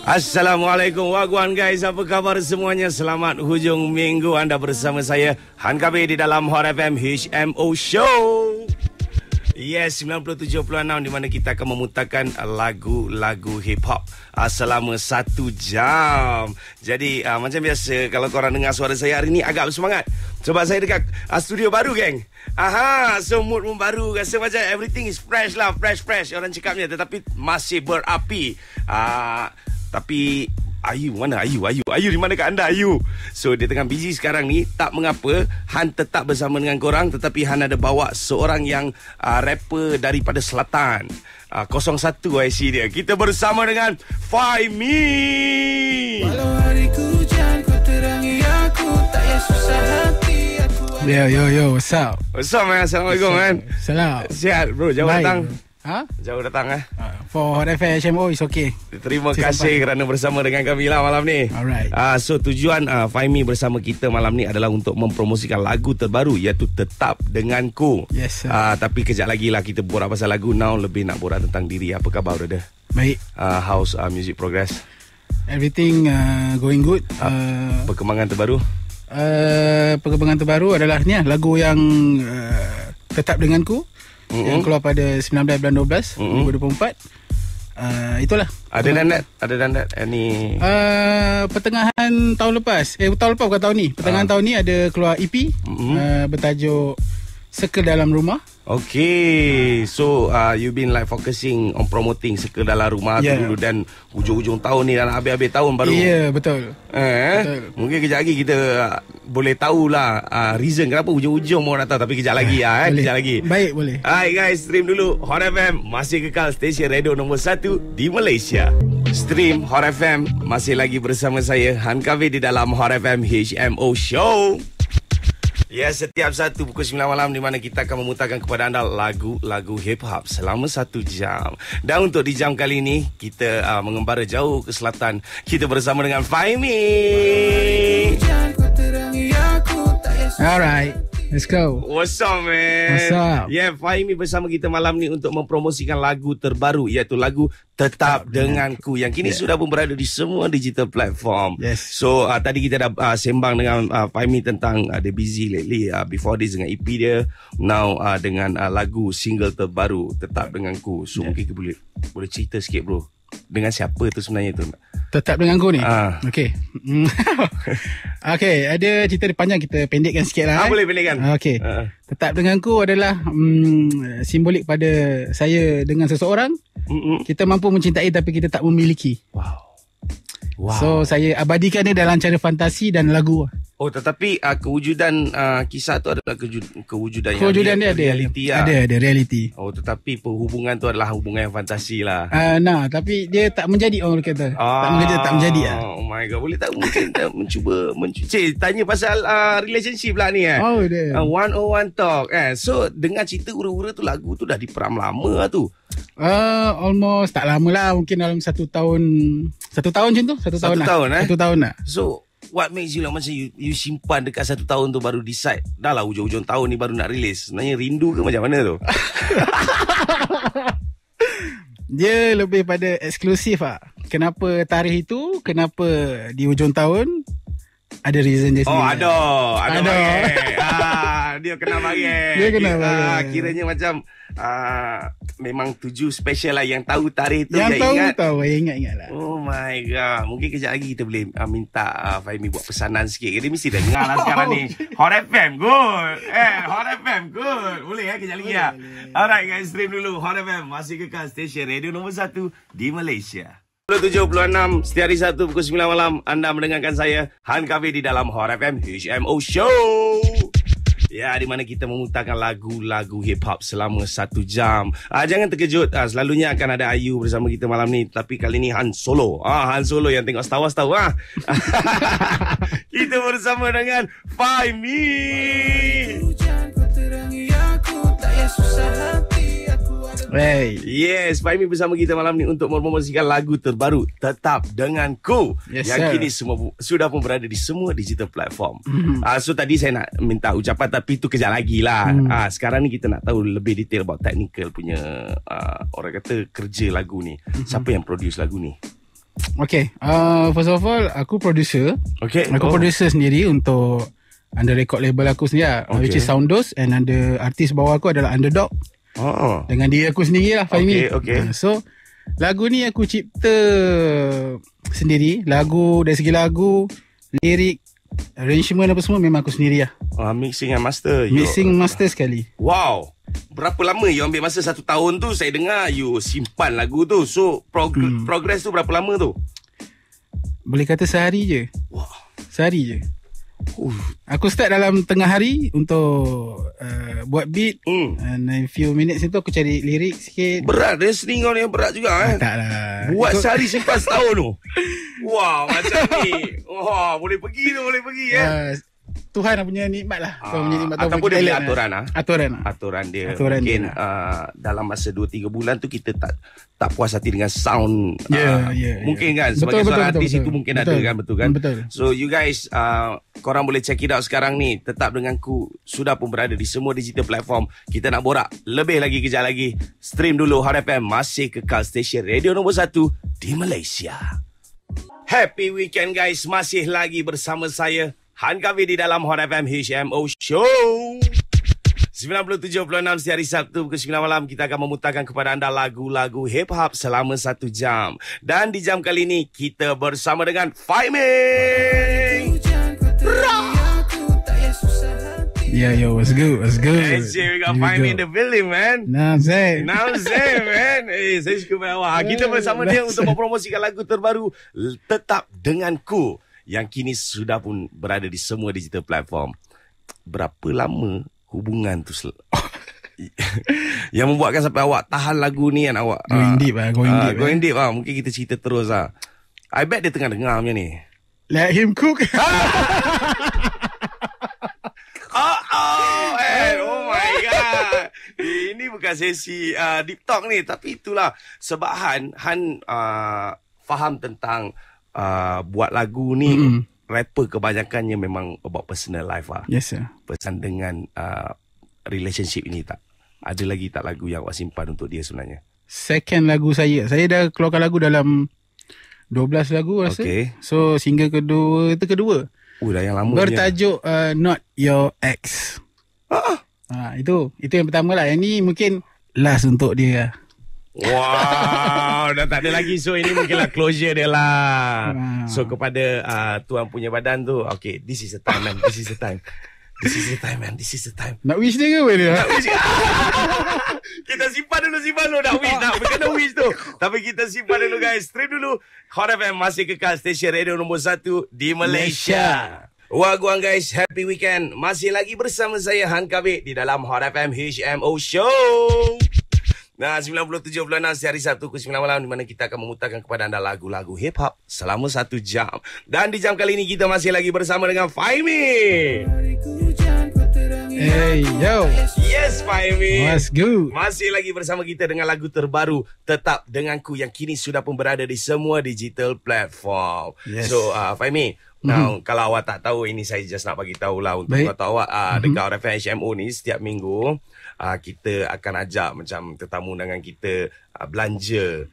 Assalamualaikum wagwan guys, apa khabar semuanya? Selamat hujung minggu, anda bersama saya Han Kabir di dalam Hot FM HMO Show. Yes, 97.6 di mana kita akan memutarkan lagu-lagu hip hop selama 1 jam. Jadi macam biasa, kalau korang dengar suara saya hari ni agak bersemangat sebab saya dekat studio baru, geng. So mood pun baru, rasa macam everything is fresh lah, fresh orang cakapnya, tetapi masih berapi. Tapi Ayu mana? Ayu di mana kat anda, Ayu? So dia tengah busy sekarang ni. Tak mengapa, Han tetap bersama dengan korang. Tetapi Han ada bawa seorang yang rapper daripada selatan, 01 IC dia. Kita bersama dengan Faimi. Walau hariku hujan, kau terangi aku, tak payah susah hati aku. Yo, what's up? What's up, man? Assalamualaikum, man. Salam. Sihat, bro? Jauh Baik. datang. Jauh datang For Hot FM HMO is okay. Terima kasih kerana bersama dengan kami lah malam ni. Alright. So tujuan Faimi bersama kita malam ni adalah untuk mempromosikan lagu terbaru, iaitu Tetap Denganku. Yes, sir. Tapi kejap lagi lah kita borak pasal lagu. Now lebih nak borak tentang diri. Apa khabar, brother? Baik. How's music progress? Everything going good. Perkembangan terbaru? Perkembangan terbaru adalah ni lagu yang Tetap Denganku, yang keluar pada 19 bulan 12 2024. Itulah. Ada dan that any pertengahan tahun lepas. Tahun lepas bukan tahun ni. Pertengahan tahun ni ada keluar EP bertajuk Circle Dalam Rumah. Okay. So you been like focusing on promoting Circle Dalam Rumah tu dulu, dan hujung-hujung tahun ni dan habis-habis tahun baru. Betul. Betul. Mungkin kejap lagi kita boleh tahulah reason kenapa hujung-hujung orang nak tahu. Tapi kejap lagi kejap lagi. Baik, boleh. Hai guys, stream dulu Hot FM, masih kekal stesen radio nombor 1 di Malaysia. Stream Hot FM masih lagi bersama saya Han Kabir di dalam Hot FM HMO Show. Ya, setiap Sabtu pukul 9 malam di mana kita akan memutarkan kepada anda lagu-lagu hip hop selama 1 jam. Dan untuk di jam kali ini kita mengembara jauh ke selatan. Kita bersama dengan Faimi. Alright, let's go. What's up, man? What's up? Yeah, Faimi bersama kita malam ni untuk mempromosikan lagu terbaru, iaitu lagu Tetap Denganku, yang kini sudah pun berada di semua digital platform. Yes. So tadi kita dah sembang dengan Faimi tentang dia busy lately, before this dengan EP dia, now dengan lagu single terbaru Tetap Denganku. So mungkin kita boleh cerita sikit, bro, dengan siapa tu sebenarnya tu? Tetap Denganku ni. Okay. Okay, ada cerita dia panjang, kita pendekkan sikit lah. Boleh pendekkan. Okay. Tetap Denganku adalah simbolik pada saya dengan seseorang. Kita mampu mencintai tapi kita tak memiliki. Wow. So saya abadikan dia dalam cara fantasi dan lagu. Oh, tetapi kewujudan kisah tu adalah kewujudan dia ada realiti lah. Ada realiti. Oh, tetapi perhubungan tu adalah hubungan yang fantasi lah. Tapi dia tak menjadi, orang kata. Tak menjadi lah. Oh my god, boleh tak mungkin mencuba tanya pasal relationship lah ni Oh, dia. 101 talk So dengar cerita hura-hura tu, lagu tu dah diperam lama lah tu. Almost tak lama lah, mungkin dalam 1 tahun. 1 tahun macam tu. 1 tahun lah. So what makes you like macam you simpan dekat 1 tahun tu baru decide dah lah hujung-hujung tahun ni baru nak release? Sebenarnya rindu ke macam mana tu? Dia lebih pada eksklusif lah. Kenapa tarikh itu, kenapa di hujung tahun, ada reason dia sendiri. Ada dia kena bagi. Kiranya macam memang tuju special lah, yang tahu tarikh tu, yang tahu ingat lah. Oh my god. Mungkin kejap lagi kita boleh minta Faimi buat pesanan sikit. Dia mesti dengar lah sekarang ni. Hot FM good. Hot FM good. Boleh kejap lagi lah. Alright guys, stream dulu Hot FM, masih kekal stesen radio nombor 1 di Malaysia. 77.6 setiap hari Sabtu pukul 9 malam anda mendengarkan saya Han Kabir di dalam Hot FM HMO Show. Ya, di mana kita memutarkan lagu-lagu hip hop selama 1 jam. Jangan terkejut, selalunya akan ada Ayu bersama kita malam ni, tapi kali ni Han Solo. Han Solo yang tengok Star Wars tahu. Kita bersama dengan Faimi. Hey. Yes, Faimi bersama kita malam ni untuk mempromosikan lagu terbaru Tetap Denganku, yang kini sudah pun berada di semua digital platform. So tadi saya nak minta ucapan, tapi tu kejap lagi lah. Sekarang ni kita nak tahu lebih detail about technical punya orang kata kerja lagu ni. Siapa yang produce lagu ni? Okay, first of all, aku producer. Okay. Aku producer sendiri untuk under record label aku sendiri lah, which is Soundos, and under artis bawah aku adalah Underdog. Dengan diri aku sendiri lah, Fahimi. Okay. So lagu ni aku cipta sendiri. Lagu, dari segi lagu, lirik, arrangement apa semua memang aku sendiri lah. Mixing and master. Mixing master sekali. Wow. Berapa lama you ambil masa 1 tahun tu? Saya dengar you simpan lagu tu. So progress tu berapa lama tu? Boleh kata sehari je. Wow. Sehari je. Aku start dalam tengah hari untuk buat beat, and in few minutes itu aku cari lirik sikit. Berat dia seni kau ni, berat juga Tak lah. Buat sehari simpan setahun tu. Wah, macam ni. Wah, boleh pergi Tuhan punya nikmat lah. Ataupun dia punya aturan lah. Aturan dia. Mungkin dalam masa 2-3 bulan tu kita tak puas hati dengan sound. Mungkin kan sebagai seorang artis itu mungkin ada kan, betul kan? Betul. So you guys, korang boleh check it out sekarang ni. Tetap denganku sudah pun berada di semua digital platform. Kita nak borak lebih lagi, kejap lagi. Stream dulu Hot FM, masih kekal stesen radio nombor 1 di Malaysia. Happy weekend guys, masih lagi bersama saya Han Kavi di dalam Hot FM HMO Show 97.6 setiap hari Sabtu pukul 9 malam. Kita akan memutarkan kepada anda lagu-lagu hip-hop selama 1 jam. Dan di jam kali ini kita bersama dengan Faiming. Yo, what's good? We got Faiming in the building, man. Now Zay, man. Saya suka main awak. Kita bersama dia untuk mempromosikan lagu terbaru Tetap Denganku, yang kini sudah pun berada di semua digital platform. Berapa lama hubungan tu yang membuatkan sampai awak tahan lagu ni kan awak? Going deep lah. Mungkin kita cerita terus lah. I bet dia tengah dengar macam ni. Let him cook. Oh my god. Ini bukan sesi deep talk ni, tapi itulah sebab Han faham tentang buat lagu ni. Rapper kebanyakannya memang about personal life lah. Yes sir. Pesan dengan relationship ini tak? Ada lagi tak lagu yang awak simpan untuk dia sebenarnya? Second lagu saya dah keluarkan lagu dalam 12 lagu rasa. So single kedua. Dah yang lama bertajuk Not Your Ex. Itu yang pertama lah. Yang ni mungkin last untuk dia. Wow, dah tak ada lagi. So ini mungkinlah closure dia lah. So kepada tuan punya badan tu, okay, this is the time man. This is the time. Nak wish dia ke apa dia? Nak wish. Kita simpan dulu. Nak wish. Bukan nak wish tu. Tapi kita simpan dulu guys. Stream dulu Hot FM, masih kekal stesen radio nombor 1 di Malaysia. Wagwan guys, happy weekend. Masih lagi bersama saya Han Kabit di dalam Hot FM HMO Show. Nah, 97.6 hari Sabtu pukul 9 malam, di mana kita akan memutarkan kepada anda lagu-lagu hip-hop selama 1 jam. Dan di jam kali ini kita masih lagi bersama dengan Faiming. Hey, yo. Yes, Faiming. What's good? Masih lagi bersama kita dengan lagu terbaru Tetap Denganku, yang kini sudah pun berada di semua digital platform. Yes. So, Faiming, now, kalau awak tak tahu, ini saya just nak bagi tahulah untuk kata awak dekat RFM HMO ni setiap minggu kita akan ajak macam tetamu dengan kita belanja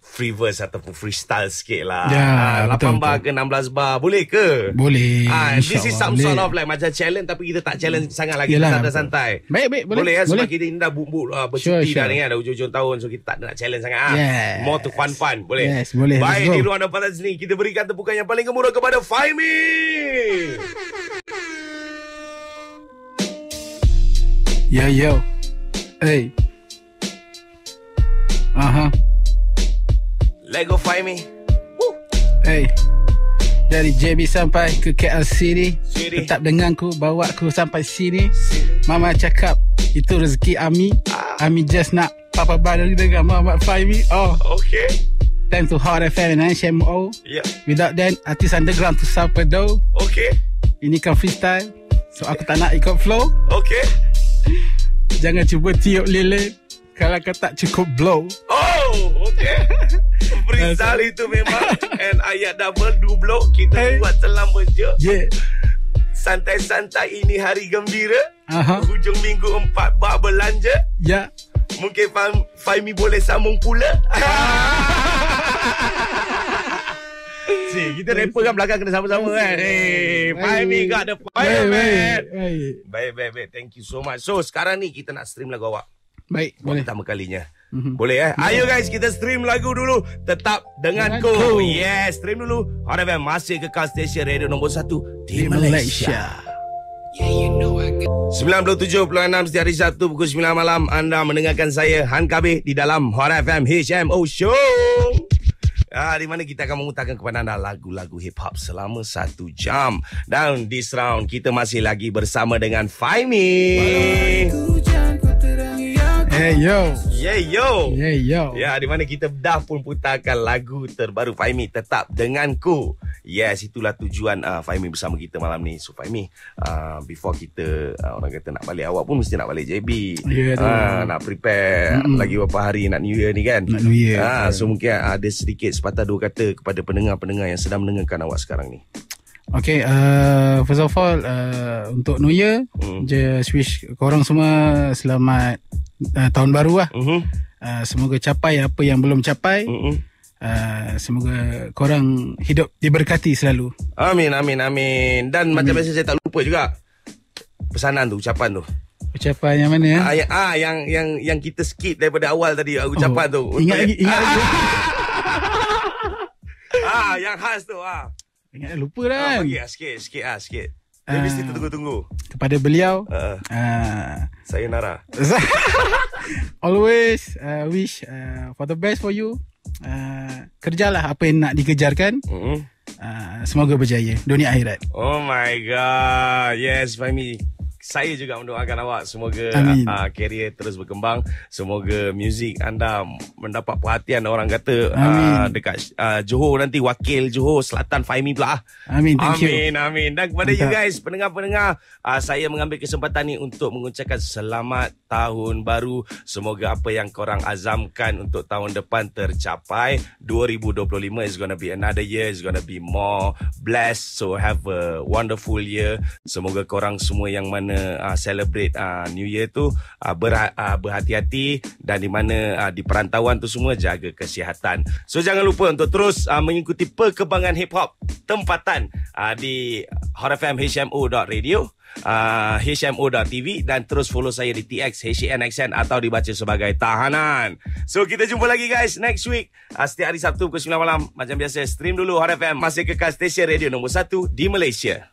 free verse ataupun freestyle sikit lah. 8 bar ke 16 bar boleh ke? Boleh. This is some sort of like macam challenge, tapi kita tak challenge sangat lagi. Kita santai-santai. Baik, boleh ya, sebab boleh. kita ni dah bercuti dah ni kan, dah hujung-hujung tahun, so kita tak nak challenge sangat. More to fun. Boleh? Yes, boleh. Baik, di ruang tempat sini kita berikan tepukan yang paling gemuruh kepada Faiming. Yo. Hey. Lego Faiming. Hey. Dari JB sampai ke KL City. Tetap denganku, bawa aku sampai sini. Mama cakap itu rezeki Ami. Ami just nak papa bareng dengan Muhammad Faiming. Okay. Time to Hot FM and HMO. Without then, artis underground to Supper Dough. Okay. Ini kan freestyle, so aku tak nak ikut flow. Okay. Jangan cuba tiup lilin kalau kau tak cukup blow. Okay. Freestyle itu memang. And ayat double dublo kita buat selama je. Santai-santai ini hari gembira. Hujung minggu 4 bar belanja. Mungkin Faiming boleh sambung pula. Kita rapper kan belakang kena sama-sama kan. Fahmi got the fire, man. Baik. Thank you so much. So, sekarang ni kita nak stream lagu awak. Baik, boleh. Pertama kalinya. Boleh Ayo guys, kita stream lagu dulu. Tetap denganku. Yes, stream dulu. Hot FM masih kekal stesen radio nombor 1 di Malaysia. 97.6 setiap hari Sabtu pukul 9 malam. Anda mendengarkan saya Han Kabir di dalam Hot FM HMO Show. Di mana kita akan memutarkan kepada anda lagu-lagu hip-hop selama 1 jam. Dan this round kita masih lagi bersama dengan Fahmi. Hey yo. Ya, di mana kita dah pun putarkan lagu terbaru Fahmi, Tetap Denganku. Yes, itulah tujuan Fahmi bersama kita malam ni. So Fahmi, before kita orang kata nak balik, awak pun mesti nak balik JB. Nak prepare lagi beberapa hari nak New Year ni kan. Nak New Year. So mungkin ada sedikit sepatah dua kata kepada pendengar-pendengar yang sedang mendengarkan awak sekarang ni. Okay, first of all, untuk New Year, just wish korang semua selamat tahun baru lah. Semoga capai apa yang belum capai. Semoga korang hidup diberkati selalu. Amin. Dan macam biasa saya tak lupa juga pesanan tu, ucapan tu. Ucapan yang mana? Yang kita skip daripada awal tadi, ucapan tu. Ingat lagi. Yang khas tu. Ingat lupa dah. Sikit. Dia mesti tunggu. Kepada beliau, sayonara. Always wish for the best for you. Kerjalah apa yang nak dikejarkan. Semoga berjaya dunia akhirat. Oh my god. Yes, Fahmi. Saya juga mendoakan awak semoga karier terus berkembang. Semoga muzik anda mendapat perhatian orang kata dekat Johor nanti, wakil Johor Selatan Fahmi pula. Amin. Thank you. Amin. Dan kepada you guys, pendengar-pendengar, saya mengambil kesempatan ni untuk mengucapkan selamat tahun baru. Semoga apa yang korang azamkan untuk tahun depan tercapai. 2025 is gonna be another year, is gonna be more blessed. So have a wonderful year. Semoga korang semua yang mana celebrate New Year tu berhati-hati, dan di mana di perantauan tu semua jaga kesihatan. So jangan lupa untuk terus mengikuti perkembangan hip hop tempatan di Hot FM HMO.radio, HMO.tv, dan terus follow saya di TX HNXN atau dibaca sebagai Tahanan. So kita jumpa lagi guys next week, setiap hari Sabtu pukul 9 malam. Macam biasa, stream dulu Hot FM masih kekal stesen radio nombor 1 di Malaysia.